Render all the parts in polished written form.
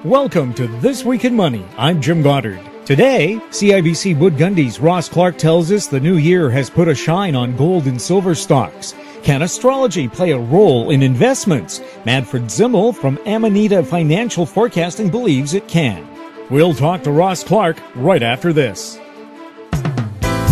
Welcome to This Week in Money. I'm Jim Goddard. Today, CIBC Wood Gundy's Ross Clark tells us the new year has put a shine on gold and silver stocks. Can astrology play a role in investments? Manfred Zimmel from Amanita Financial Forecasting believes it can. We'll talk to Ross Clark right after this.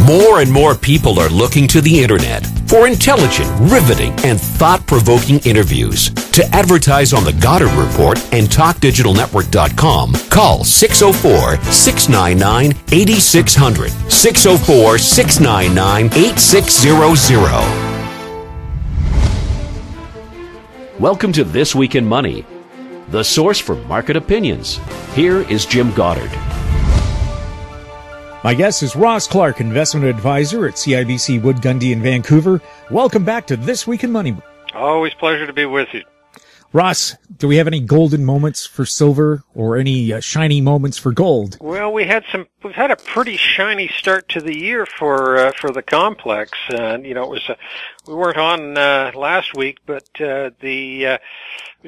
More and more people are looking to the internet for intelligent, riveting, and thought-provoking interviews. To advertise on the Goddard Report and TalkDigitalNetwork.com, call 604-699-8600, 604-699-8600. Welcome to This Week in Money, the source for market opinions. Here is Jim Goddard. My guest is Ross Clark, investment advisor at CIBC Wood Gundy in Vancouver. Welcome back to This Week in Money. Always pleasure to be with you. Ross, do we have any golden moments for silver or any shiny moments for gold? Well, we've had a pretty shiny start to the year for the complex. We weren't on last week, but we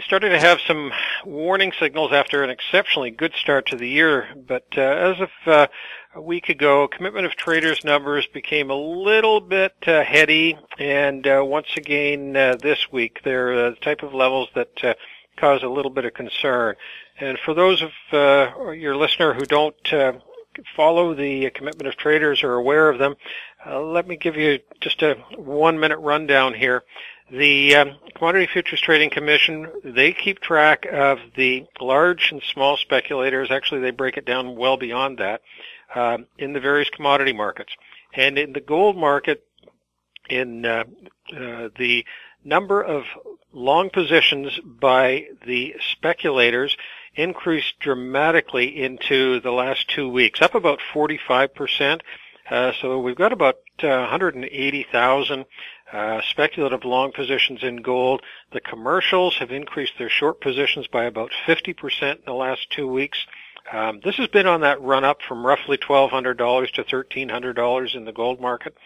started to have some warning signals after an exceptionally good start to the year. But as of a week ago, commitment of traders numbers became a little bit heady, and once again this week they're the type of levels that cause a little bit of concern. And for those of your listener who don't follow the commitment of traders or are aware of them, let me give you just a 1-minute rundown here. The Commodity Futures Trading Commission, they keep track of the large and small speculators. Actually, they break it down well beyond that in the various commodity markets. And in the gold market, in the number of long positions by the speculators increased dramatically into the last 2 weeks, up about 45%. So we've got about 180,000 speculative long positions in gold. The commercials have increased their short positions by about 50% in the last 2 weeks. This has been on that run up from roughly $1,200 to $1,300 in the gold market.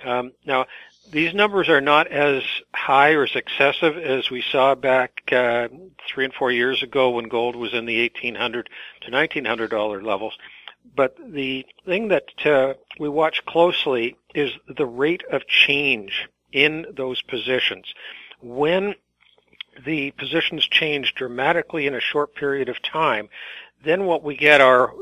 Now, these numbers are not as high or as excessive as we saw back 3 and 4 years ago when gold was in the $1,800 to $1,900 levels. But the thing that we watch closely is the rate of change in those positions. When the positions change dramatically in a short period of time, then what we get are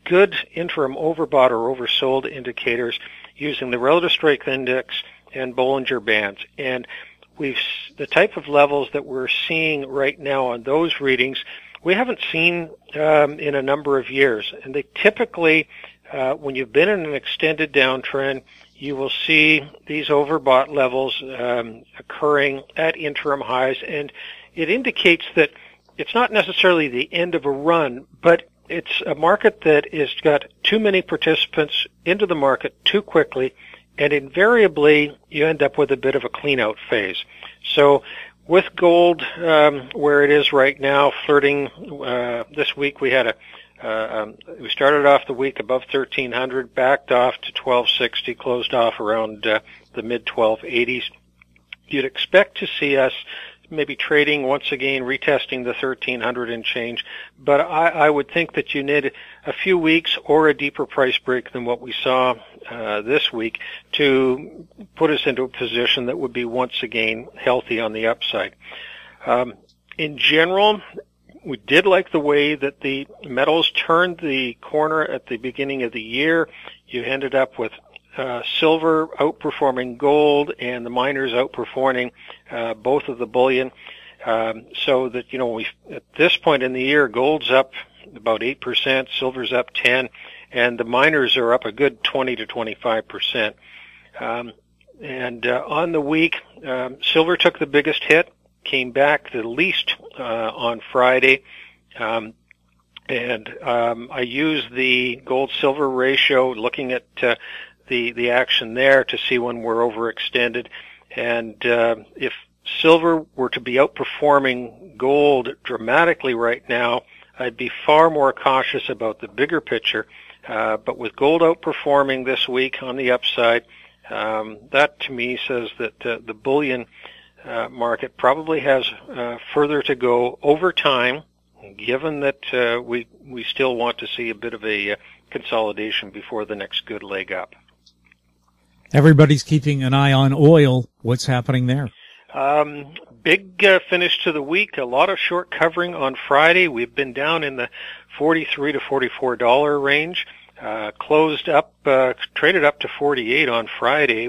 good interim overbought or oversold indicators using the relative strength index and Bollinger Bands. And the type of levels that we're seeing right now on those readings, we haven't seen in a number of years. And they typically, when you've been in an extended downtrend, you will see these overbought levels occurring at interim highs. And it indicates that it's not necessarily the end of a run, but it's a market that has got too many participants into the market too quickly, and invariably you end up with a bit of a clean-out phase. So with gold where it is right now, flirting this week, we had we started off the week above 1,300, backed off to 1,260, closed off around the mid-1280s. You'd expect to see us maybe trading once again, retesting the 1,300 and change, but I would think that you need a few weeks or a deeper price break than what we saw this week to put us into a position that would be once again healthy on the upside. In general, we did like the way that the metals turned the corner at the beginning of the year. You ended up with silver outperforming gold and the miners outperforming both of the bullion, so that at this point in the year, gold's up about 8%, silver's up 10%, and the miners are up a good 20 to 25%. And on the week, silver took the biggest hit, came back the least on Friday. And I used the gold-silver ratio, looking at the action there to see when we're overextended. And if silver were to be outperforming gold dramatically right now, I'd be far more cautious about the bigger picture. But with gold outperforming this week on the upside, that to me says that the bullion market probably has further to go over time. given that we still want to see a bit of a consolidation before the next good leg up. Everybody's keeping an eye on oil. What's happening there? Big finish to the week. A lot of short covering on Friday. We've been down in the $43 to $44 range. Closed up, traded up to 48 on Friday.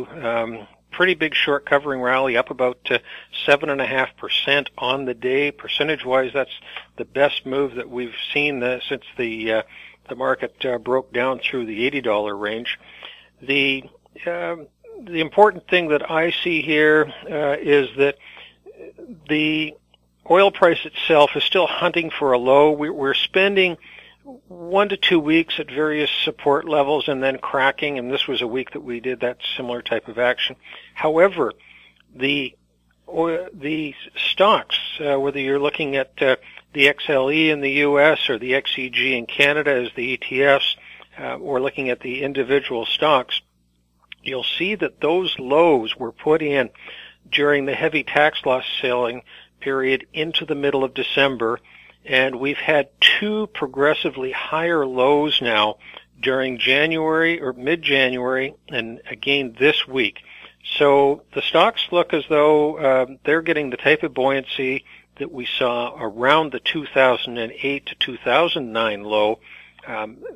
Pretty big short covering rally, up about 7.5% on the day. Percentage-wise, that's the best move that we've seen since the market broke down through the $80 range. The important thing that I see here is that the oil price itself is still hunting for a low. We're spending 1 to 2 weeks at various support levels and then cracking, and this was a week that we did that similar type of action. However, the stocks, whether you're looking at the XLE in the U.S. or the XEG in Canada as the ETFs, or looking at the individual stocks, you'll see that those lows were put in during the heavy tax loss selling period into the middle of December, and we've had 2 progressively higher lows now during January or mid-January and again this week. So the stocks look as though they're getting the type of buoyancy that we saw around the 2008 to 2009 low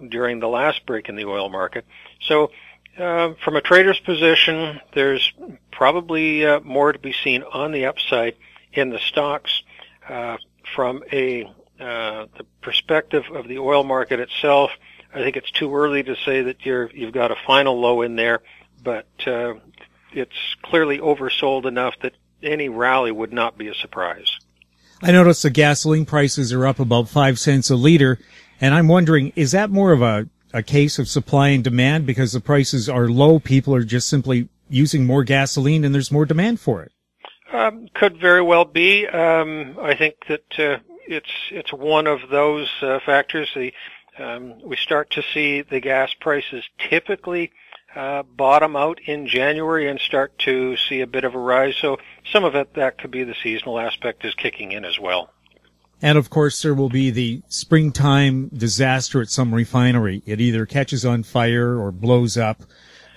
during the last break in the oil market. So from a trader's position, there's probably more to be seen on the upside in the stocks. From the perspective of the oil market itself, I think it's too early to say that you've got a final low in there, but it's clearly oversold enough that any rally would not be a surprise. I noticed the gasoline prices are up about 5 cents a liter, and I'm wondering, is that more of a case of supply and demand because the prices are low, people are just simply using more gasoline and there's more demand for it? Could very well be. I think that it's one of those factors. We start to see the gas prices typically bottom out in January and start to see a bit of a rise. So some of it, that could be the seasonal aspect, is kicking in as well. And of course, there will be the springtime disaster at some refinery. It either catches on fire or blows up,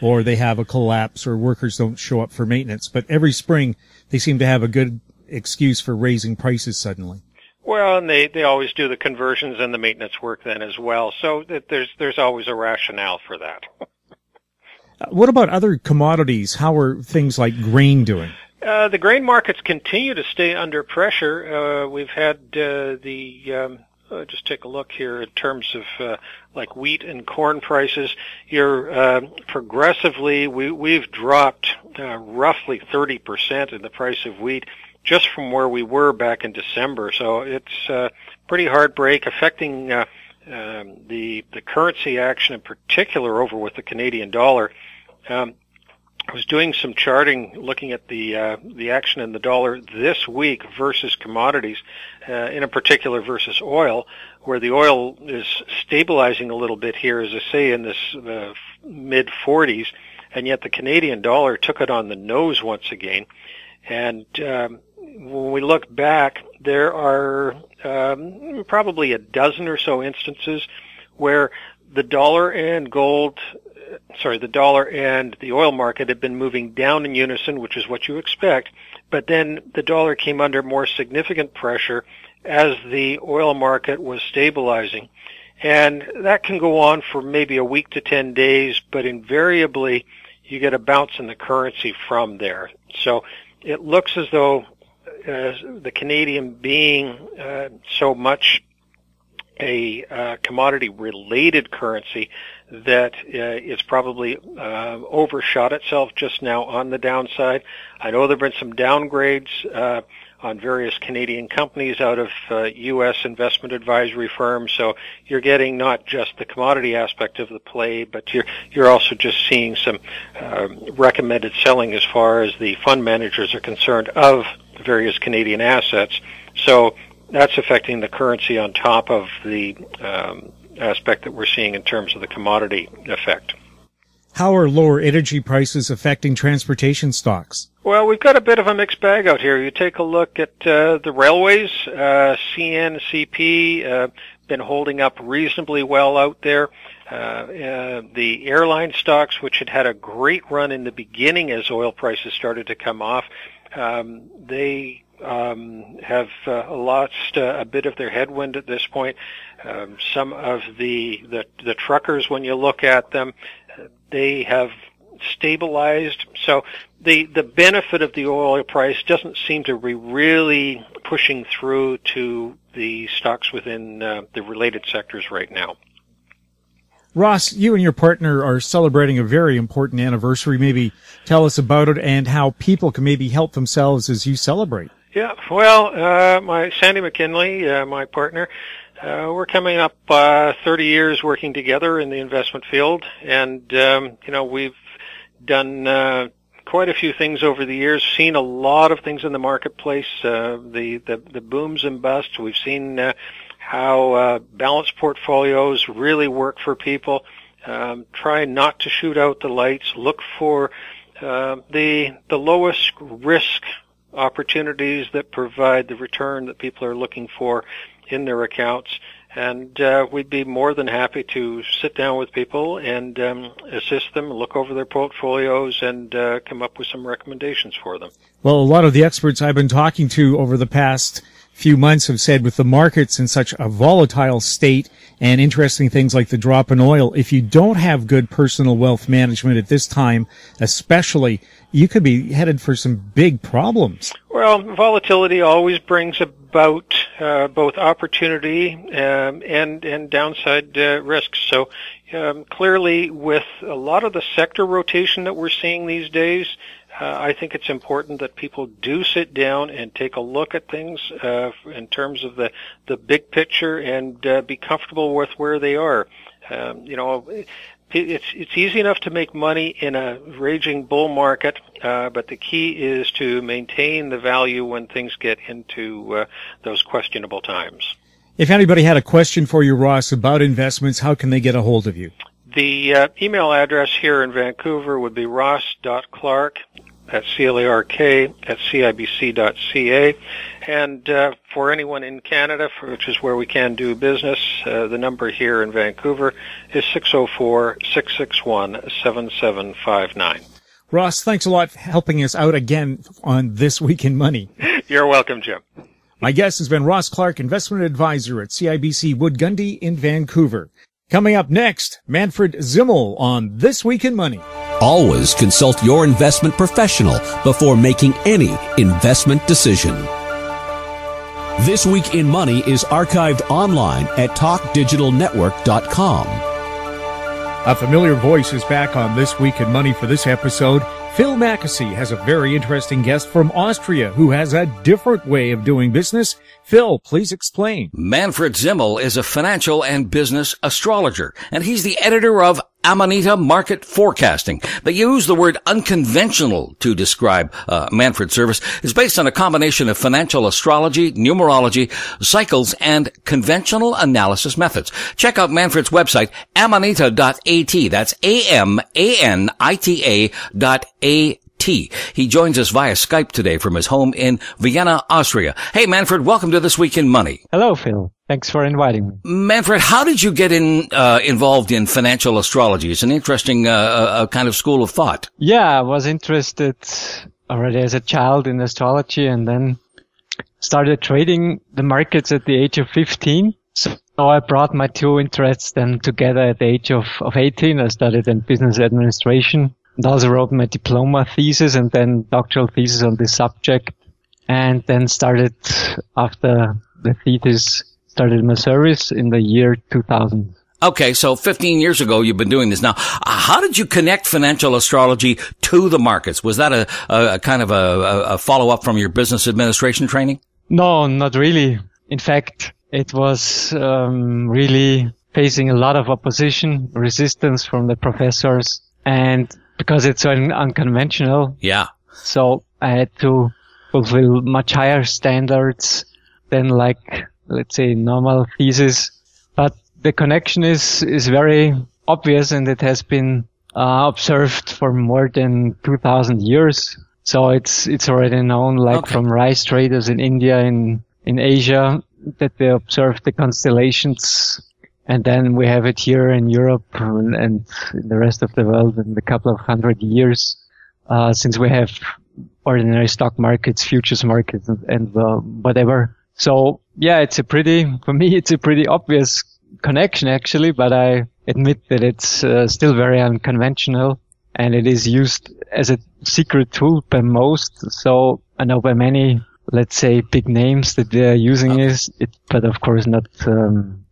or they have a collapse, or workers don't show up for maintenance. But every spring, they seem to have a good excuse for raising prices suddenly. Well, and they always do the conversions and the maintenance work then as well. So there's always a rationale for that. What about other commodities? How are things like grain doing? The grain markets continue to stay under pressure. We've had just take a look here in terms of like wheat and corn prices. Progressively, we've dropped roughly 30% in the price of wheat just from where we were back in December. So it's a pretty hard break, affecting the currency action in particular over with the Canadian dollar. I was doing some charting, looking at the action in the dollar this week versus commodities, in a particular versus oil, where the oil is stabilizing a little bit here, as I say, in this mid-40s, and yet the Canadian dollar took it on the nose once again. And when we look back, there are probably a dozen or so instances where the dollar and the oil market have been moving down in unison, which is what you expect, but then the dollar came under more significant pressure as the oil market was stabilizing. And that can go on for maybe a week to 10 days, but invariably you get a bounce in the currency from there. So it looks as though the Canadian being so much a commodity-related currency that it's probably overshot itself just now on the downside. I know there have been some downgrades on various Canadian companies out of U.S. investment advisory firms, so you're getting not just the commodity aspect of the play, but you're also just seeing some recommended selling as far as the fund managers are concerned of various Canadian assets. So that's affecting the currency on top of the aspect that we're seeing in terms of the commodity effect. How are lower energy prices affecting transportation stocks? Well, we've got a bit of a mixed bag out here. You take a look at the railways, CN, CP, been holding up reasonably well out there. The airline stocks, which had a great run in the beginning as oil prices started to come off, they have lost a bit of their headwind at this point. Some of the truckers, when you look at them, they have stabilized. So the benefit of the oil price doesn't seem to be really pushing through to the stocks within the related sectors right now. Ross, you and your partner are celebrating a very important anniversary. Maybe tell us about it and how people can maybe help themselves as you celebrate. Yeah, well, Sandy McKinley, my partner, we're coming up 30 years working together in the investment field, and we've done quite a few things over the years, seen a lot of things in the marketplace, the booms and busts. We've seen how balanced portfolios really work for people. Try not to shoot out the lights. Look for the lowest risk opportunities that provide the return that people are looking for in their accounts. And we'd be more than happy to sit down with people and assist them, look over their portfolios, and come up with some recommendations for them. Well, a lot of the experts I've been talking to over the past few months have said with the markets in such a volatile state and interesting things like the drop in oil, if you don't have good personal wealth management at this time, especially, you could be headed for some big problems. Well, volatility always brings about both opportunity and downside risks. So clearly, with a lot of the sector rotation that we're seeing these days, I think it's important that people do sit down and take a look at things in terms of the big picture and be comfortable with where they are. It's easy enough to make money in a raging bull market, but the key is to maintain the value when things get into those questionable times. If anybody had a question for you, Ross, about investments, how can they get a hold of you? The email address here in Vancouver would be ross.clark, that's C-L-A-R-K, at CIBC.ca. And for anyone in Canada, which is where we can do business, the number here in Vancouver is 604-661-7759. Ross, thanks a lot for helping us out again on This Week in Money. You're welcome, Jim. My guest has been Ross Clark, investment advisor at CIBC Wood Gundy in Vancouver. Coming up next, Manfred Zimmel on This Week in Money. Always consult your investment professional before making any investment decision. This Week in Money is archived online at talkdigitalnetwork.com. A familiar voice is back on This Week in Money for this episode. Phil Mackesy has a very interesting guest from Austria who has a different way of doing business. Phil, please explain. Manfred Zimmel is a financial and business astrologer, and he's the editor of Amanita Market Forecasting. They use the word unconventional to describe Manfred's service. It's based on a combination of financial astrology, numerology, cycles, and conventional analysis methods. Check out Manfred's website, amanita.at. That's amanita.at. He joins us via Skype today from his home in Vienna, Austria. Hey, Manfred, welcome to This Week in Money. Hello, Phil. Thanks for inviting me. Manfred, how did you get involved in financial astrology? It's an interesting kind of school of thought. Yeah, I was interested already as a child in astrology and then started trading the markets at the age of 15. So I brought my two interests then together at the age of 18. I studied in business administration and also wrote my diploma thesis and then doctoral thesis on this subject. And then started, after the thesis, started my service in the year 2000. Okay, so 15 years ago you've been doing this. Now, how did you connect financial astrology to the markets? Was that a kind of a follow-up from your business administration training? No, not really. In fact, it was really facing a lot of opposition, resistance from the professors, and because it's so unconventional. Yeah. So I had to fulfill much higher standards than let's say, normal thesis. But the connection is very obvious, and it has been observed for more than 2,000 years. So it's already known, like from rice traders in India, in Asia, that they observe the constellations. And then we have it here in Europe and in the rest of the world in a couple of 100 years, since we have ordinary stock markets, futures markets, and whatever. So yeah, for me, it's a pretty obvious connection actually, but I admit that it's still very unconventional, and it is used as a secret tool by most. So I know by many, let's say, big names that they are using it, but of course not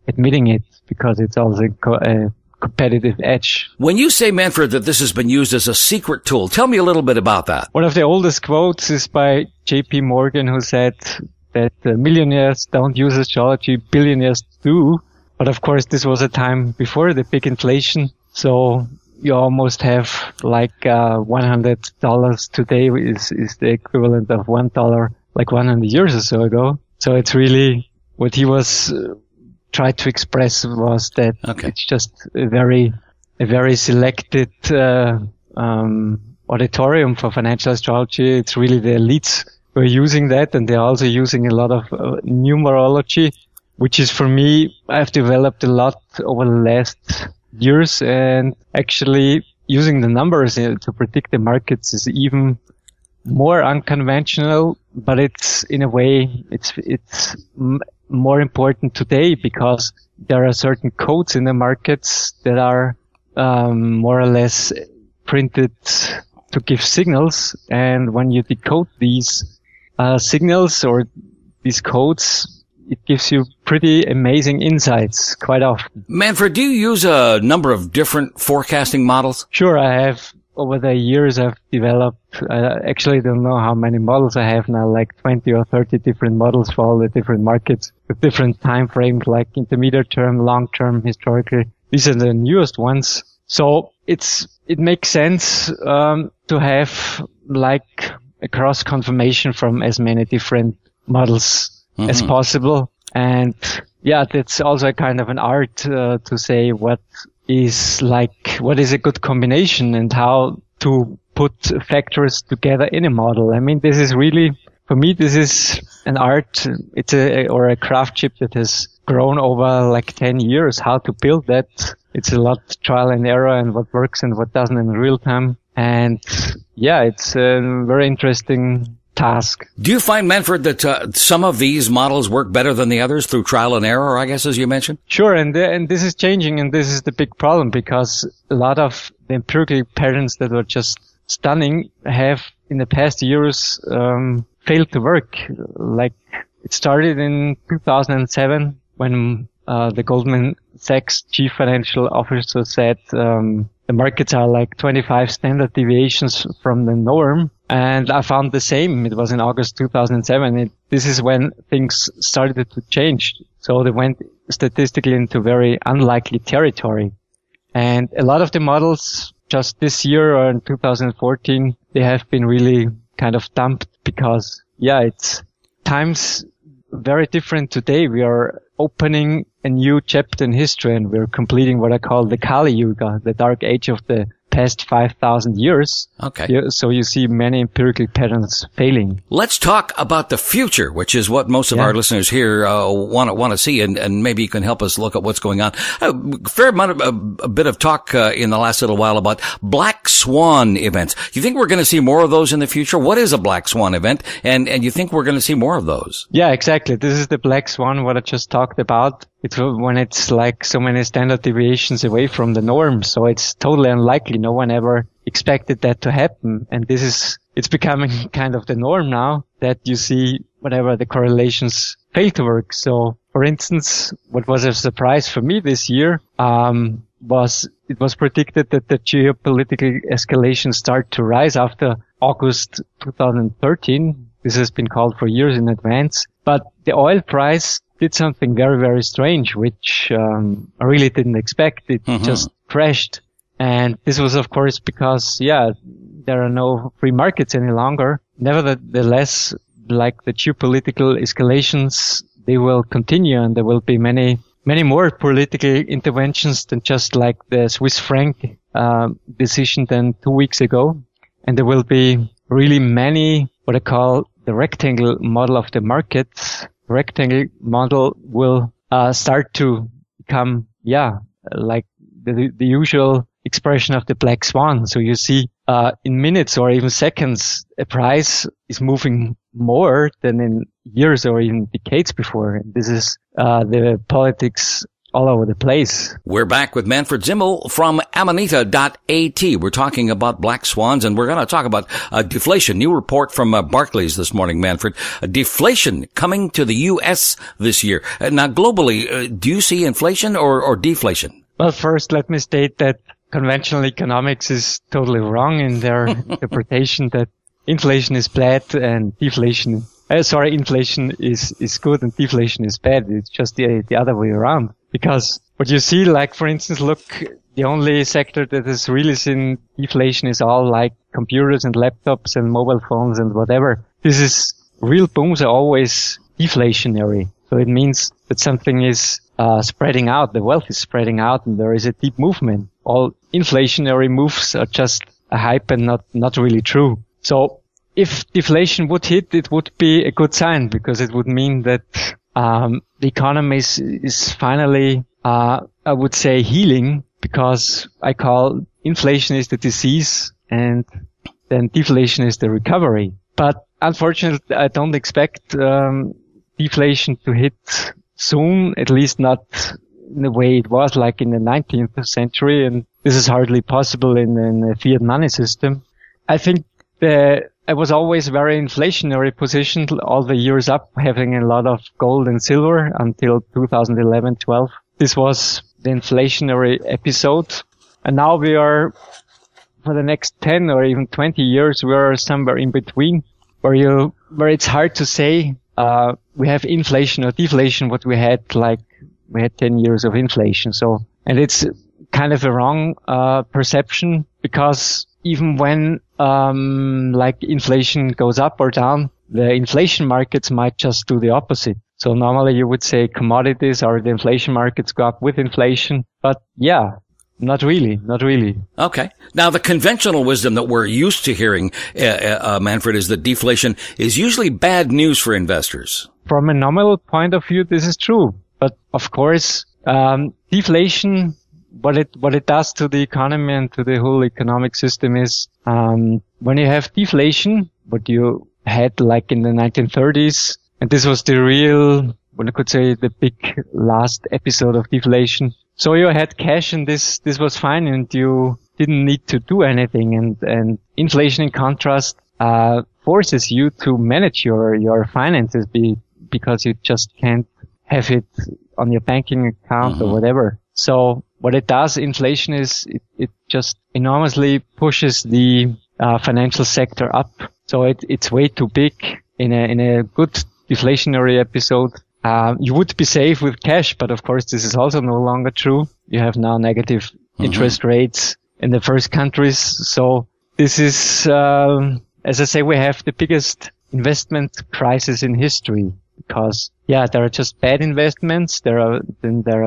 admitting it, because it's also a competitive edge. When you say, Manfred, that this has been used as a secret tool, tell me a little bit about that. One of the oldest quotes is by J.P. Morgan, who said that millionaires don't use astrology, billionaires do. But of course, this was a time before the big inflation. So you almost have like $100 today is the equivalent of $1 like 100 years or so ago. So it's really what he was tried to express was that it's just a very selected auditorium for financial astrology. It's really the elites who are using that, and they're also using a lot of numerology, which is, for me, I've developed a lot over the last years, and actually using the numbers to predict the markets is even more unconventional, but it's in a way, it's more important today because there are certain codes in the markets that are more or less printed to give signals, and when you decode these signals or these codes, it gives you pretty amazing insights quite often. Manfred, do you use a number of different forecasting models? Sure, I have. Over the years, I've developed, I actually don't know how many models I have now, like 20 or 30 different models for all the different markets with different time frames, like intermediate term, long term, historically. These are the newest ones. So it makes sense, to have like a cross confirmation from as many different models as possible. And yeah, that's also kind of an art, to say what is a good combination and how to put factors together in a model. I mean, this is really, for me, this is an art. It's a craftsmanship that has grown over like 10 years, how to build that. It's a lot trial and error and what works and what doesn't in real time. And yeah, it's a very interesting task. Do you find, Manfred, that some of these models work better than the others through trial and error, I guess, as you mentioned? Sure, and this is changing, and this is the big problem, because a lot of the empirical patterns that were just stunning have, in the past years, failed to work. Like, it started in 2007 when the Goldman Sachs chief financial officer said the markets are like 25 standard deviations from the norm. And I found the same. It was in August 2007. This is when things started to change. So they went statistically into very unlikely territory. And a lot of the models just this year or in 2014, they have been really kind of dumped because, yeah, it's times very different today. We are opening a new chapter in history, and we're completing what I call the Kali Yuga, the dark age of the past 5,000 years. Okay. So you see many empirical patterns failing. Let's talk about the future, which is what most of our listeners here want to see, and maybe you can help us look at what's going on. A bit of talk in the last little while about black swan events. You think we're going to see more of those in the future? What is a black swan event? And you think we're going to see more of those? Yeah, exactly. This is the black swan, what I just talked about. It's when it's like so many standard deviations away from the norm. So it's totally unlikely. No one ever expected that to happen. And it's becoming kind of the norm now that you see whatever the correlations fail to work. So for instance, what was a surprise for me this year, was predicted that the geopolitical escalation start to rise after August 2013. This has been called for years in advance. But the oil price did something very, very strange, which I really didn't expect. It just crashed. And this was, of course, because, there are no free markets any longer. Nevertheless, like the geopolitical escalations, they will continue, and there will be many more political interventions than just like the Swiss franc decision than 2 weeks ago. And there will be really many, what I call the rectangle model of the markets. The rectangle model will start to become, like the usual expression of the black swan. So you see in minutes or even seconds, a price is moving more than in years or even decades before. And this is the politics all over the place. We're back with Manfred Zimmel from Amanita.at. We're talking about black swans, and we're going to talk about deflation. New report from Barclays this morning, Manfred. Deflation coming to the U.S. this year. Now, globally, do you see inflation or deflation? Well, first, let me state that conventional economics is totally wrong in their interpretation that inflation is bad and inflation is good and deflation is bad. It's just the other way around. Because what you see, like, for instance, look, the only sector that is really seen deflation is all like computers and laptops and mobile phones and whatever. This is real booms are always deflationary. So it means that something is spreading out. The wealth is spreading out and there is a deep movement. All inflationary moves are just a hype and not really true. So if deflation would hit, it would be a good sign because it would mean that the economy is finally, I would say, healing, because I call inflation is the disease and then deflation is the recovery. But unfortunately, I don't expect deflation to hit soon, at least not in the way it was like in the 19th century. And this is hardly possible in a fiat money system. I think I was always very inflationary positioned all the years up, having a lot of gold and silver until 2011-12. This was the inflationary episode. And now we are, for the next 10 or even 20 years, we are somewhere in between where it's hard to say, we have inflation or deflation, what we had 10 years of inflation. So, and it's kind of a wrong, perception, because even when, inflation goes up or down, the inflation markets might just do the opposite. So normally you would say commodities or the inflation markets go up with inflation. But yeah, not really. Okay. Now, the conventional wisdom that we're used to hearing, Manfred, is that deflation is usually bad news for investors. From a nominal point of view, this is true. But of course, deflation, what it does to the economy and to the whole economic system is, when you have deflation, what you had like in the 1930s, and this was the real, what I could say, the big last episode of deflation. So you had cash and this was fine and you didn't need to do anything. And inflation in contrast, forces you to manage your finances because you just can't have it on your banking account or whatever. So what it does, inflation is it just enormously pushes the financial sector up. So it's way too big. In a good deflationary episode, you would be safe with cash, but of course this is also no longer true. You have now negative interest rates in the first countries. So this is, as I say, we have the biggest investment crisis in history. Because, there are just bad investments, there are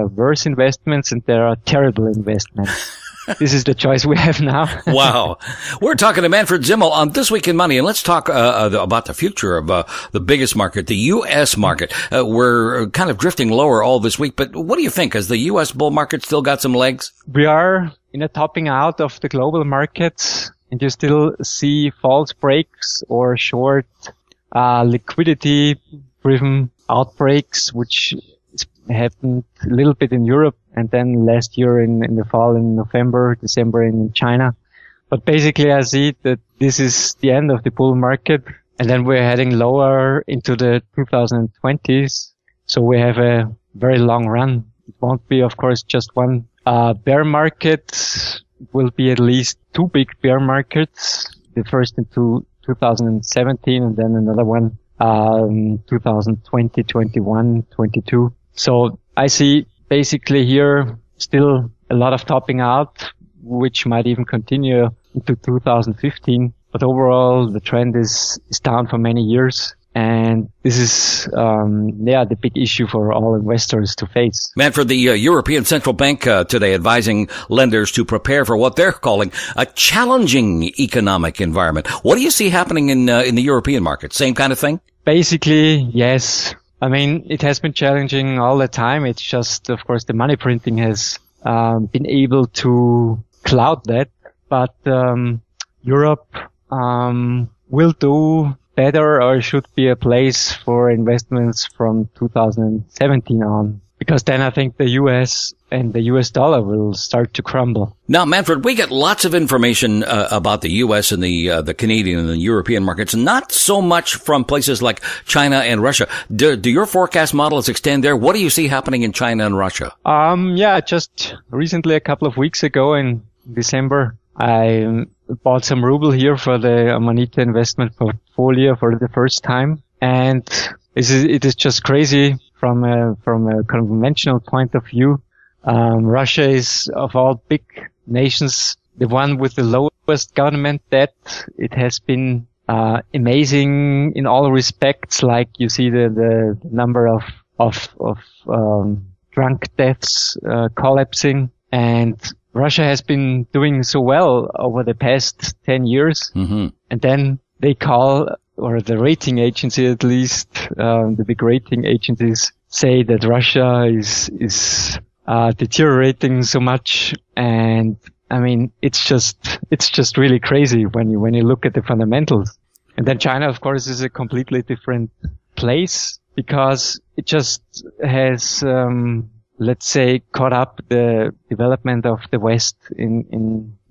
worse investments, and there are terrible investments. This is the choice we have now. Wow. We're talking to Manfred Zimmel on This Week in Money, and let's talk about the future of the biggest market, the U.S. market. We're kind of drifting lower all this week, but what do you think? Has the U.S. bull market still got some legs? We are in a topping out of the global markets, and you still see false breaks or short liquidity-driven outbreaks, which happened a little bit in Europe and then last year in the fall, in November, December in China. But basically I see that this is the end of the bull market, and then we're heading lower into the 2020s. So we have a very long run. It won't be, of course, just one bear market. It will be at least two big bear markets. The first into 2017 and then another one 2020, 21, 22. So I see basically here still a lot of topping out, which might even continue into 2015. But overall, the trend is down for many years. And this is, the big issue for all investors to face. Manfred, the European Central Bank today advising lenders to prepare for what they're calling a challenging economic environment. What do you see happening in the European market? Same kind of thing? Basically, yes. I mean, it has been challenging all the time. It's just, of course, the money printing has been able to cloud that. But Europe will do better, or should be a place for investments from 2017 on. Because then I think the US and the US dollar will start to crumble. Now, Manfred, we get lots of information about the US and the Canadian and the European markets, not so much from places like China and Russia. Do your forecast models extend there? What do you see happening in China and Russia? Just recently, a couple of weeks ago in December, I bought some ruble here for the Amanita investment portfolio for the first time. And it is just crazy from a conventional point of view. Russia is, of all big nations, the one with the lowest government debt. It has been amazing in all respects. Like you see the number of drunk deaths collapsing, and Russia has been doing so well over the past 10 years. Mm-hmm. And then they call, or the rating agency at least, the big rating agencies say that Russia is deteriorating so much. And I mean, it's just really crazy when you look at the fundamentals. And then China, of course, is a completely different place because it just has, let's say, caught up the development of the West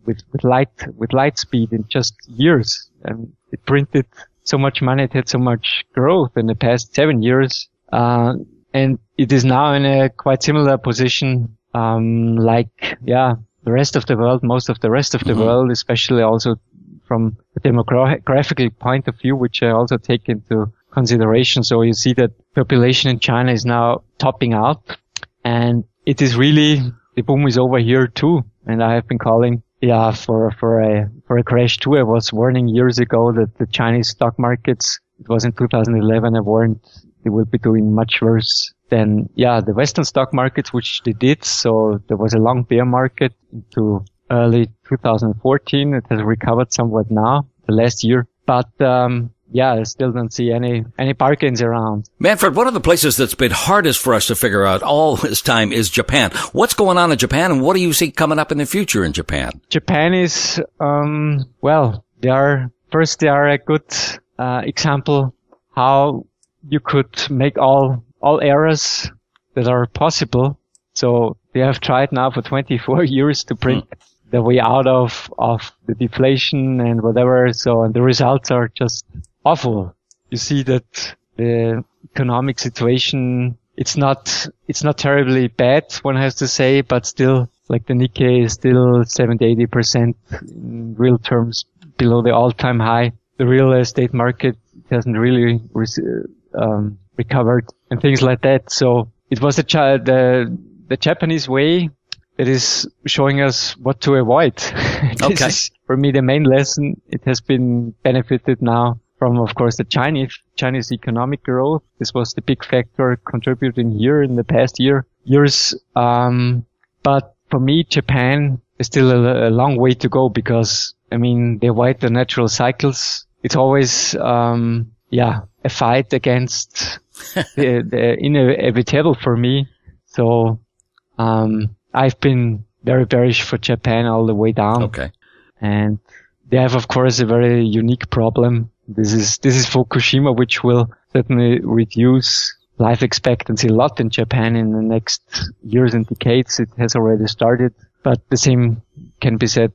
with light speed in just years. And it printed so much money, it had so much growth in the past 7 years. And it is now in a quite similar position, the rest of the world, most of the rest of the world, especially also from a demographic point of view, which I also take into consideration. So you see that population in China is now topping out. And it is really, the boom is over here too. And I have been calling, for a crash too. I was warning years ago that the Chinese stock markets, it was in 2011, I warned they will be doing much worse than, the Western stock markets, which they did. So there was a long bear market into early 2014. It has recovered somewhat now, the last year. But, I still don't see any bargains around. Manfred, one of the places that's been hardest for us to figure out all this time is Japan. What's going on in Japan, and what do you see coming up in the future in Japan? Japan is, they are a good example how you could make all errors that are possible. So they have tried now for 24 years to print the way out of the deflation and whatever. So, and the results are just awful. You see that the economic situation, it's not terribly bad, one has to say, but still, like the Nikkei is still 70-80% in real terms below the all-time high. The real estate market hasn't really recovered and things like that. So it was the Japanese way that is showing us what to avoid. This is, for me, the main lesson. It has been benefited now from, of course, the Chinese economic growth. This was the big factor contributing here in the past years. But for me, Japan is still a long way to go because, I mean, they avoid the natural cycles. It's always, a fight against the inevitable for me. So, I've been very bearish for Japan all the way down. Okay. And they have, of course, a very unique problem. This is Fukushima, which will certainly reduce life expectancy a lot in Japan in the next years and decades. It has already started, but the same can be said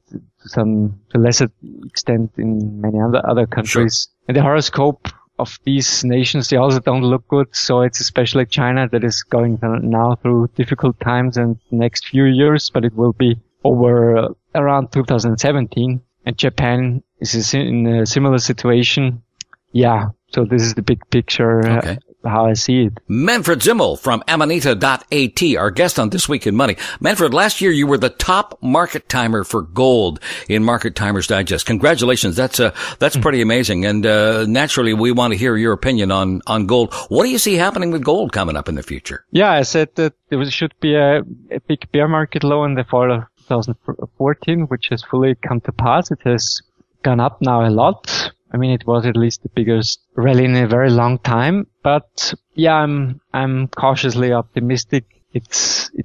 to lesser extent in many other countries. Sure. And the horoscope of these nations, they also don't look good. So it's especially China that is going now through difficult times in the next few years, but it will be over around 2017. And Japan is in a similar situation. Yeah. So this is the big picture. Okay. how I see it. Manfred Zimmel from Amanita.at, our guest on This Week in Money. Manfred, last year you were the top market timer for gold in Market Timers Digest. Congratulations. That's pretty amazing. And, naturally we want to hear your opinion on gold. What do you see happening with gold coming up in the future? Yeah, I said that there should be a big bear market low in the fall of 2014, which has fully come to pass. It has gone up now a lot. I mean, it was at least the biggest rally in a very long time. But yeah, I'm cautiously optimistic. It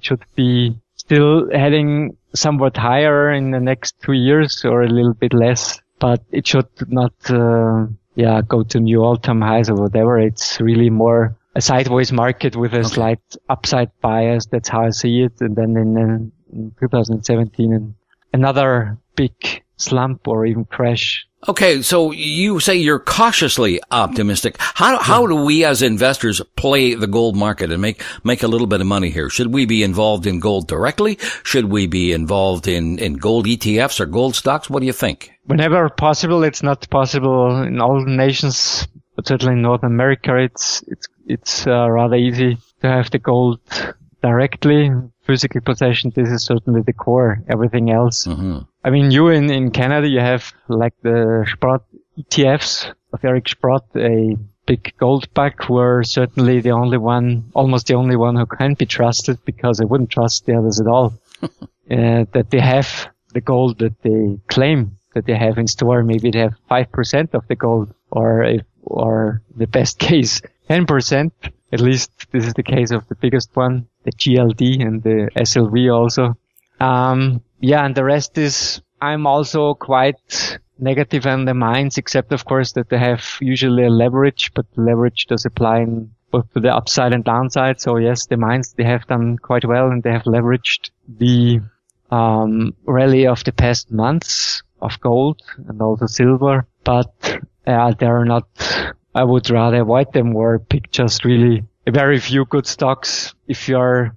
should be still heading somewhat higher in the next 2 years or a little bit less. But it should not, go to new all-time highs or whatever. It's really more a sideways market with a slight upside bias. That's how I see it. And then in 2017, and another big slump or even crash. Okay, so you say you're cautiously optimistic. How do we as investors play the gold market and make a little bit of money here? Should we be involved in gold directly? Should we be involved in gold ETFs or gold stocks? What do you think? Whenever possible. It's not possible in all nations, but certainly in North America, it's rather easy to have the gold directly. Physical possession, this is certainly the core. Everything else. Mm-hmm. I mean, you in Canada, you have like the Sprott ETFs of Eric Sprott, a big gold bug, who are certainly almost the only one who can be trusted, because I wouldn't trust the others at all. That they have the gold that they claim that they have in store. Maybe they have 5% of the gold, or the best case, 10%. At least this is the case of the biggest one, the GLD and the SLV also. And the rest is, I'm also quite negative on the mines, except of course that they have usually a leverage, but the leverage does apply in both to the upside and downside. So yes, the mines, they have done quite well, and they have leveraged the rally of the past months of gold and also silver, but they're not, I would rather avoid them or pick just really a very few good stocks. If you're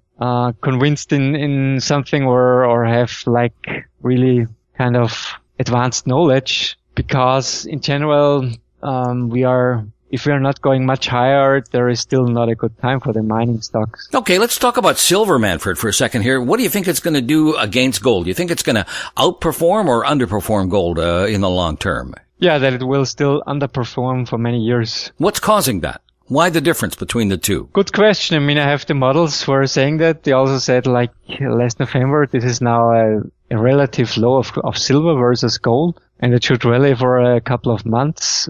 convinced in something or have like really kind of advanced knowledge, because in general, if we are not going much higher, there is still not a good time for the mining stocks. Okay, let's talk about silver, Manfred, for a second here. What do you think it's going to do against gold? Do you think it's going to outperform or underperform gold in the long term? Yeah, that it will still underperform for many years. What's causing that? Why the difference between the two? Good question. I mean, I have the models for saying that. They also said, like, last November, this is now a relative low of silver versus gold, and it should rally for a couple of months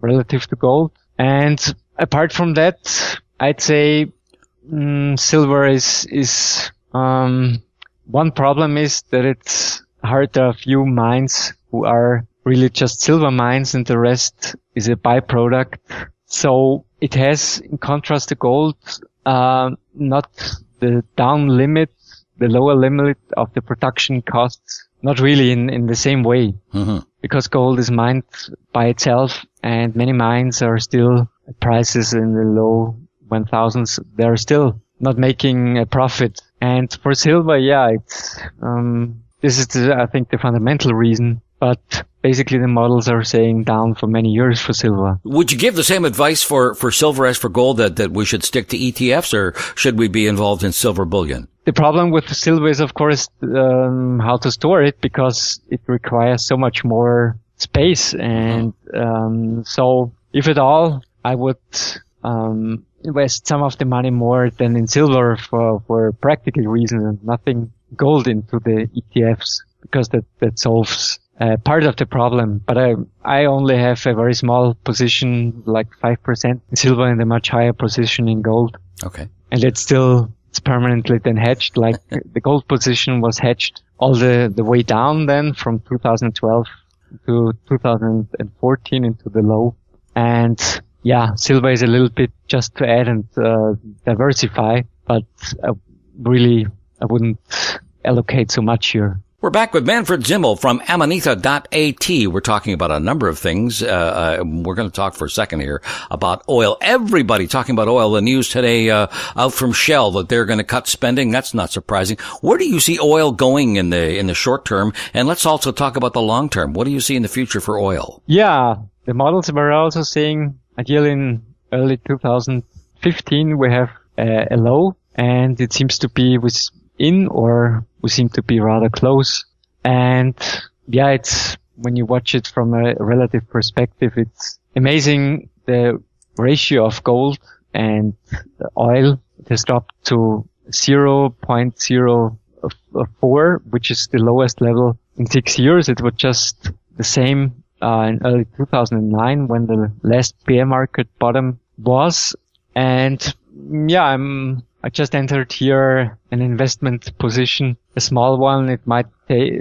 relative to gold. And apart from that, I'd say silver is one problem is that it's hard. There are a few mines who are really just silver mines, and the rest is a byproduct. So it has, in contrast to gold, not the down limit, the lower limit of the production costs, not really in the same way. Mm-hmm. Because gold is mined by itself, and many mines are still at prices in the low 1,000s. They're still not making a profit. And for silver, it's, this is I think the fundamental reason. But basically the models are saying down for many years for silver. Would you give the same advice for silver as for gold, that we should stick to ETFs, or should we be involved in silver bullion? The problem with silver is, of course, how to store it, because it requires so much more space. And so if at all, I would invest some of the money more than in silver for practical reasons, and nothing gold into the ETFs, because that solves part of the problem. But I only have a very small position, like 5% in silver, and a much higher position in gold. Okay. And it's permanently then hedged. Like the gold position was hedged all the way down then from 2012 to 2014 into the low. And silver is a little bit just to add and diversify, but I wouldn't allocate so much here. We're back with Manfred Zimmel from Amanita.at. We're talking about a number of things. We're going to talk for a second here about oil. Everybody talking about oil. The news today out from Shell that they're going to cut spending. That's not surprising. Where do you see oil going in the short term? And let's also talk about the long term. What do you see in the future for oil? Yeah, the models were also saying ideally in early 2015, we have a low, and it seems to be within, or we seem to be rather close. And yeah, it's, when you watch it from a relative perspective, it's amazing the ratio of gold and oil. It has dropped to 0.04, which is the lowest level in 6 years. It was just the same in early 2009 when the last bear market bottom was. And yeah, I just entered here an investment position, a small one. It might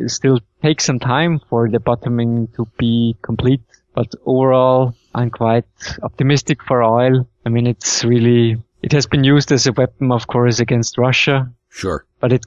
still take some time for the bottoming to be complete, but overall, I'm quite optimistic for oil. I mean, it has been used as a weapon, of course, against Russia. Sure. But it's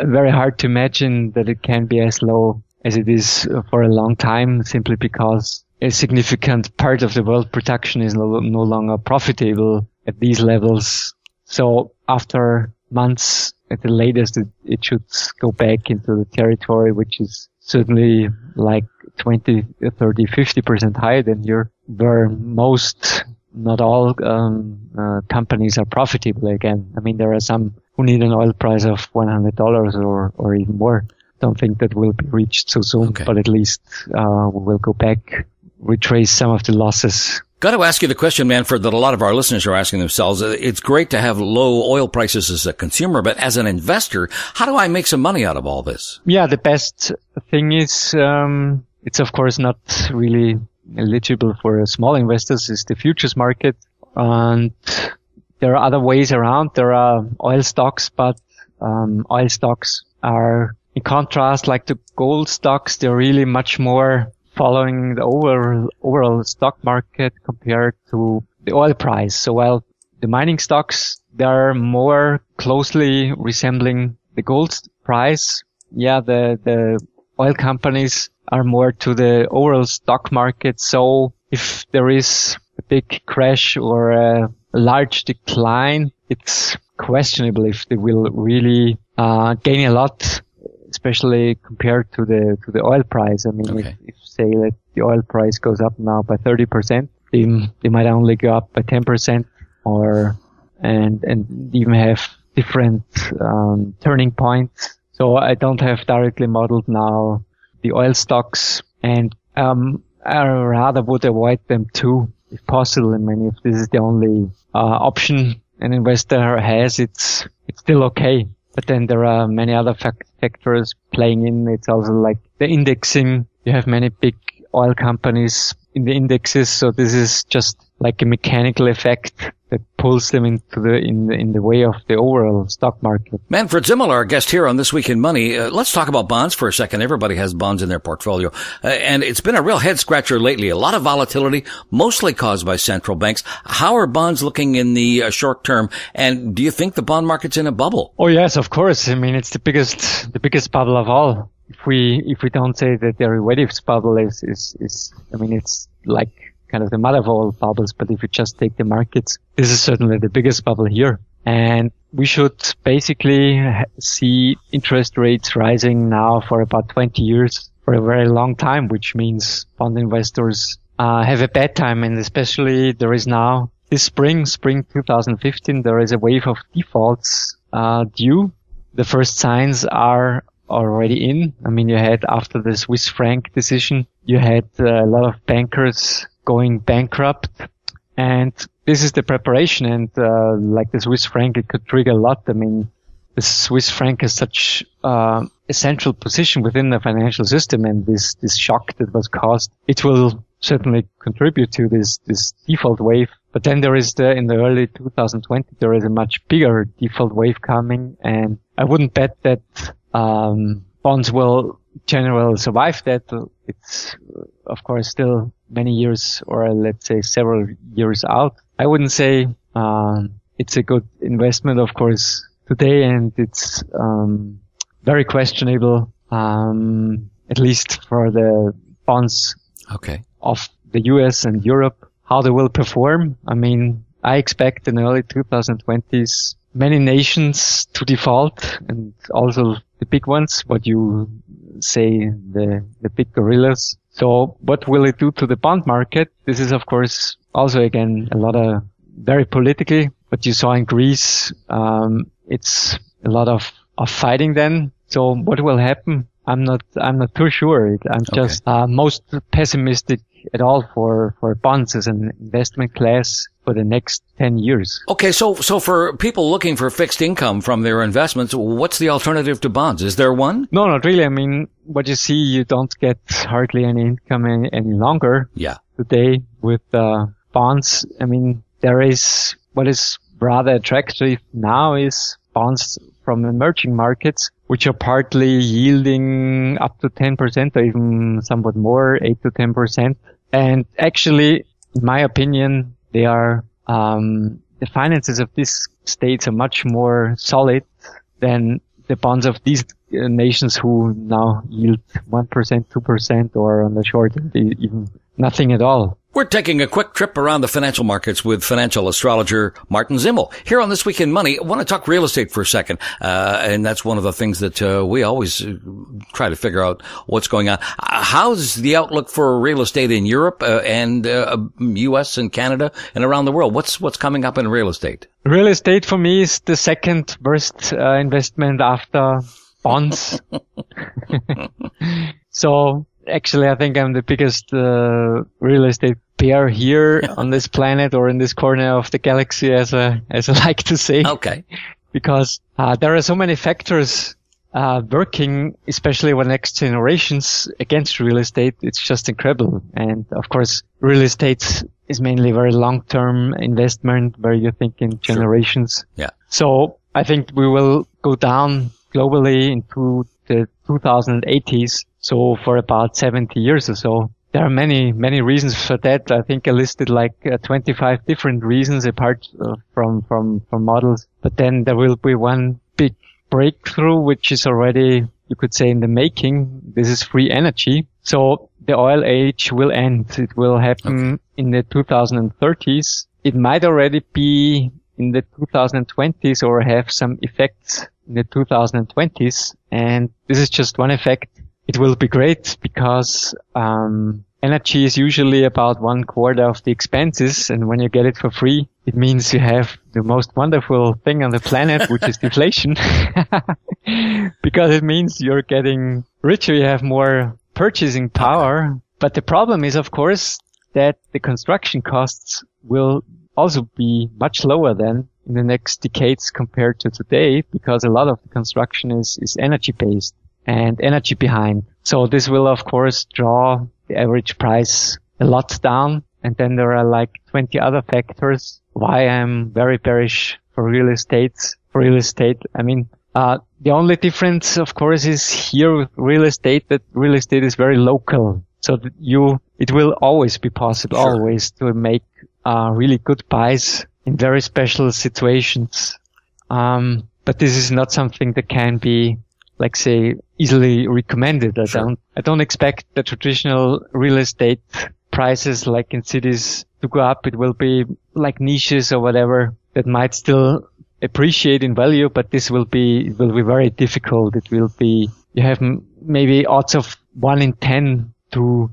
very hard to imagine that it can be as low as it is for a long time, simply because a significant part of the world production is no longer profitable at these levels. So after months, at the latest, it should go back into the territory, which is certainly like 20, 30, 50% higher than here, where most, not all, companies are profitable again. I mean, there are some who need an oil price of $100 or even more. Don't think that will be reached so soon, but at least, we will go back, retrace some of the losses. Got to ask you the question, Manfred, that a lot of our listeners are asking themselves. It's great to have low oil prices as a consumer, but as an investor, how do I make some money out of all this? Yeah, the best thing is, it's of course not really eligible for small investors, is the futures market. And there are other ways around. There are oil stocks, but oil stocks are, in contrast, like the gold stocks, they're really much more following the overall stock market compared to the oil price. So while the mining stocks, they're more closely resembling the gold price, yeah, the oil companies are more to the overall stock market. So if there is a big crash or a large decline, it's questionable if they will really gain a lot, especially compared to the oil price. I mean, if say that the oil price goes up now by 30%, they might only go up by 10%, and even have different turning points. So I don't have directly modeled now the oil stocks, and I rather would avoid them too, if possible. I mean, if this is the only option an investor has, it's still okay. But then there are many other factors playing in. It's also like the indexing. You have many big oil companies in the indexes, so this is just like a mechanical effect that pulls them into in the way of the overall stock market. Manfred Zimmel, our guest here on This Week in Money. Let's talk about bonds for a second. Everybody has bonds in their portfolio, and it's been a real head scratcher lately. A lot of volatility, mostly caused by central banks. How are bonds looking in the short term? And do you think the bond market's in a bubble? Oh yes, of course. I mean, it's the biggest bubble of all. If we don't say that the derivatives bubble is, I mean, it's like kind of the mother of all bubbles, but if you just take the markets, this is certainly the biggest bubble here. And we should basically see interest rates rising now for about 20 years, for a very long time, which means bond investors have a bad time. And especially there is now this spring 2015, there is a wave of defaults due. The first signs are already in. I mean, you had, after the Swiss franc decision, you had a lot of bankers going bankrupt, and this is the preparation. And like the Swiss franc, it could trigger a lot. I mean, the Swiss franc has such a central position within the financial system, and this shock that was caused, it will certainly contribute to this default wave. But then there is in the early 2020, there is a much bigger default wave coming, and I wouldn't bet that bonds will generally survive that. It's, of course, still many years, or let's say several years out. I wouldn't say it's a good investment, of course, today, and it's very questionable, at least for the bonds of the US and Europe, how they will perform. I mean, I expect in early 2020s many nations to default, and also the big ones, what you say, the big gorillas. So what will it do to the bond market? This is, of course, also again a lot of very politically. What you saw in Greece, it's a lot of fighting then. So what will happen? I'm not too sure. I'm just most pessimistic at all for bonds as an investment class for the next 10 years. Okay, so for people looking for fixed income from their investments, what's the alternative to bonds? Is there one? No, not really. I mean, what you see, you don't get hardly any income any longer. Yeah. Today with bonds, I mean, there is what is rather attractive now is bonds from emerging markets, which are partly yielding up to 10% or even somewhat more, 8 to 10%. And actually, in my opinion, they are, the finances of these states are much more solid than the bonds of these nations who now yield 1%, 2%, or on the short end, even nothing at all. We're taking a quick trip around the financial markets with financial astrologer Manfred Zimmel. Here on This Week in Money, I want to talk real estate for a second. And that's one of the things that we always try to figure out what's going on. How's the outlook for real estate in Europe and U.S. and Canada and around the world? What's coming up in real estate? Real estate for me is the second worst investment after bonds. So actually, I think I'm the biggest real estate bear here on this planet or in this corner of the galaxy, as I like to say. Okay. Because there are so many factors working, especially with next generations, against real estate. It's just incredible. And of course, real estate is mainly very long-term investment where you think in generations. Sure. Yeah. So I think we will go down globally into the 2080s. So for about 70 years or so. There are many reasons for that. I think I listed like 25 different reasons apart from models. But then there will be one big breakthrough, which is already, you could say, in the making. This is free energy. So the oil age will end. It will happen in the 2030s. It might already be in the 2020s or have some effects in the 2020s. And this is just one effect. It will be great because energy is usually about 1/4 of the expenses, and when you get it for free, it means you have the most wonderful thing on the planet, which is deflation. Because it means you're getting richer, you have more purchasing power. But the problem is, of course, that the construction costs will also be much lower than in the next decades compared to today, because a lot of the construction is energy based and energy behind. So this will, of course, draw the average price a lot down. And then there are like 20 other factors why I'm very bearish for real estate. I mean, the only difference, of course, is here with real estate that real estate is very local. So that it will always be possible, Sure. always to make, really good buys in very special situations. But this is not something that can be, like say, easily recommended. Sure. I don't expect the traditional real estate prices like in cities to go up. It will be like niches or whatever that might still appreciate in value, but it will be very difficult. It will be, you have maybe odds of 1 in 10 to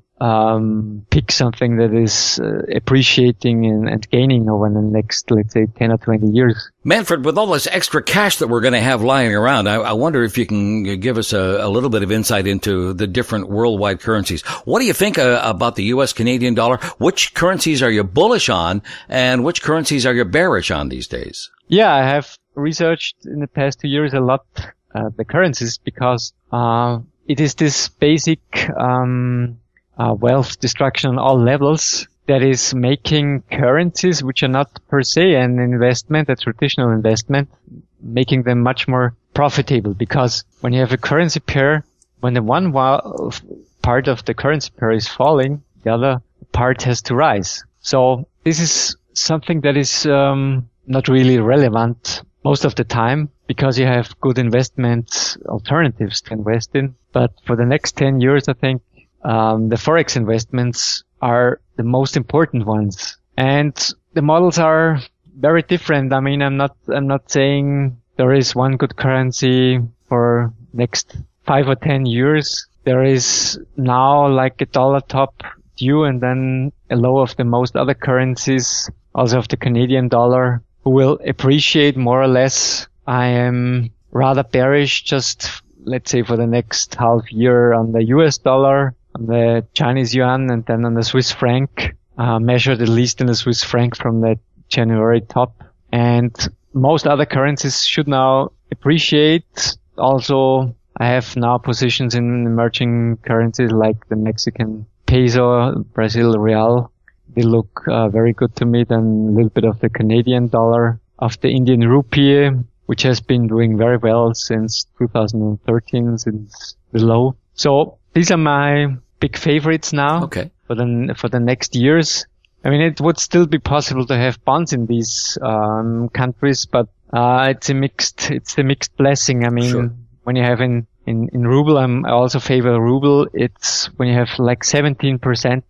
pick something that is appreciating and gaining over the next, let's say, 10 or 20 years. Manfred, with all this extra cash that we're going to have lying around, I wonder if you can give us a little bit of insight into the different worldwide currencies. What do you think about the U.S. Canadian dollar? Which currencies are you bullish on, and which currencies are you bearish on these days? Yeah, I have researched in the past 2 years a lot the currencies because it is this basic wealth destruction on all levels that is making currencies, which are not per se an investment, a traditional investment, making them much more profitable. Because when you have a currency pair, when the one part of the currency pair is falling, the other part has to rise. So this is something that is not really relevant most of the time because you have good investment alternatives to invest in. But for the next 10 years, I think the Forex investments are the most important ones. And the models are very different. I mean, I'm not saying there is one good currency for next 5 or 10 years. There is now like a dollar top due and then a low of the most other currencies, also of the Canadian dollar, who will appreciate more or less. I am rather bearish just, let's say, for the next half year on the US dollar, on the Chinese yuan, and then on the Swiss franc, measured at least in the Swiss franc from the January top. And most other currencies should now appreciate. Also, I have now positions in emerging currencies like the Mexican peso, Brazil real. They look very good to me. Then a little bit of the Canadian dollar, of the Indian rupee, which has been doing very well since 2013, since the low. So these are my big favorites now. Okay. For the next years. I mean, it would still be possible to have bonds in these countries, but it's a mixed blessing. I mean, sure. When you have in ruble, I also favor ruble. It's when you have like 17%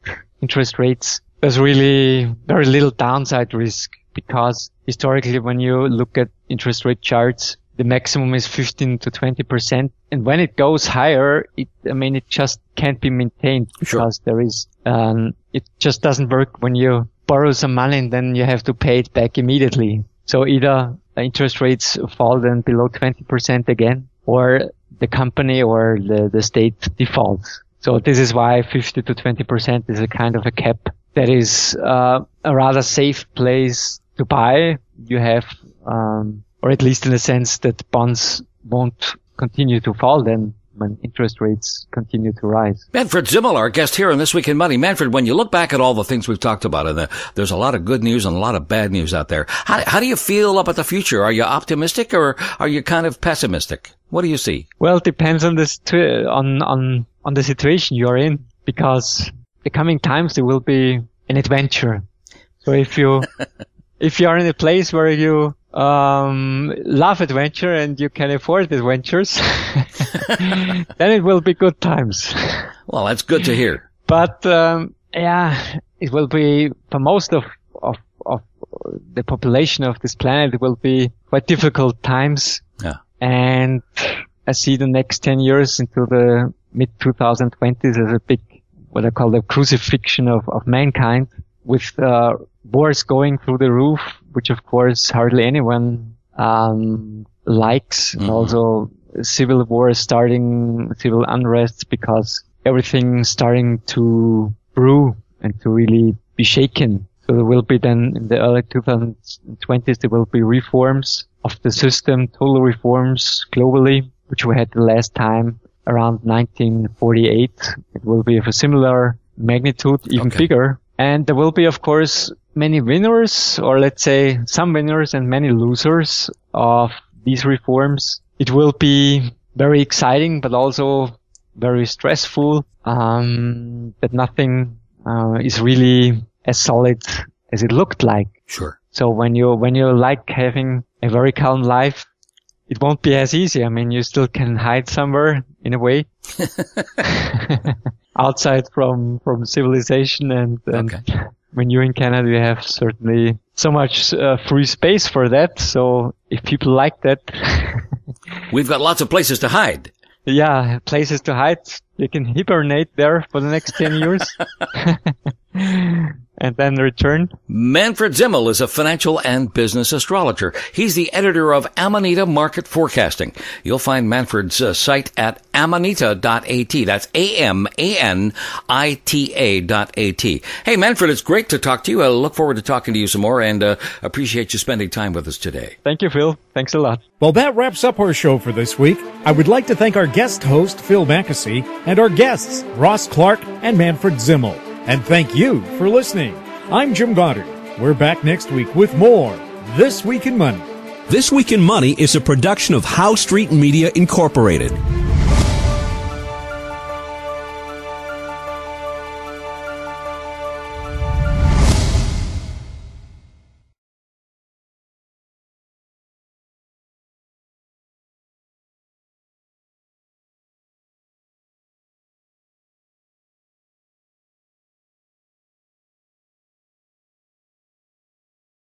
interest rates, there's really very little downside risk, because historically when you look at interest rate charts, the maximum is 15 to 20%. And when it goes higher, it just can't be maintained, because there is, it just doesn't work when you borrow some money and then you have to pay it back immediately. So either interest rates fall then below 20% again, or the company or the state defaults. So this is why 50 to 20% is a kind of a cap. That is a rather safe place to buy. You have, or at least in the sense that bonds won't continue to fall then when interest rates continue to rise. Manfred Zimmel, our guest here on This Week in Money. Manfred, when you look back at all the things we've talked about, and there's a lot of good news and a lot of bad news out there, how do you feel about the future? Are you optimistic or are you kind of pessimistic? What do you see? Well, it depends on on the situation you're in, because the coming times there will be an adventure. So if you are in a place where you love adventure and you can afford adventures, then it will be good times. Well, that's good to hear. But it will be, for most of the population of this planet, it will be quite difficult times. Yeah. And I see the next 10 years into the mid-2020s as a big, what I call the crucifixion of mankind, with wars going through the roof, which of course hardly anyone likes. Mm-hmm. And also civil wars starting, civil unrest, because everything's starting to brew and to really be shaken. So there will be then, in the early 2020s, there will be reforms of the system, total reforms globally, which we had the last time around 1948. It will be of a similar magnitude, even bigger. And there will be, of course, many winners, or let's say some winners and many losers of these reforms. It will be very exciting, but also very stressful, that nothing is really as solid as it looked like. Sure. So when you like having a very calm life, it won't be as easy. I mean, you still can hide somewhere in a way. Outside from civilization, and when you're in Canada, you have certainly so much free space for that. So if people like that, we've got lots of places to hide. Yeah, places to hide. You can hibernate there for the next 10 years. And then return. Manfred Zimmel is a financial and business astrologer. He's the editor of Amanita Market Forecasting. You'll find Manfred's site at amanita.at. That's amanita.at. Hey, Manfred, it's great to talk to you. I look forward to talking to you some more, and appreciate you spending time with us today. Thank you, Phil. Thanks a lot. Well, that wraps up our show for this week. I would like to thank our guest host, Phil Mackesy, and our guests, Ross Clark and Manfred Zimmel. And thank you for listening. I'm Jim Goddard. We're back next week with more This Week in Money. This Week in Money is a production of Howe Street Media Incorporated.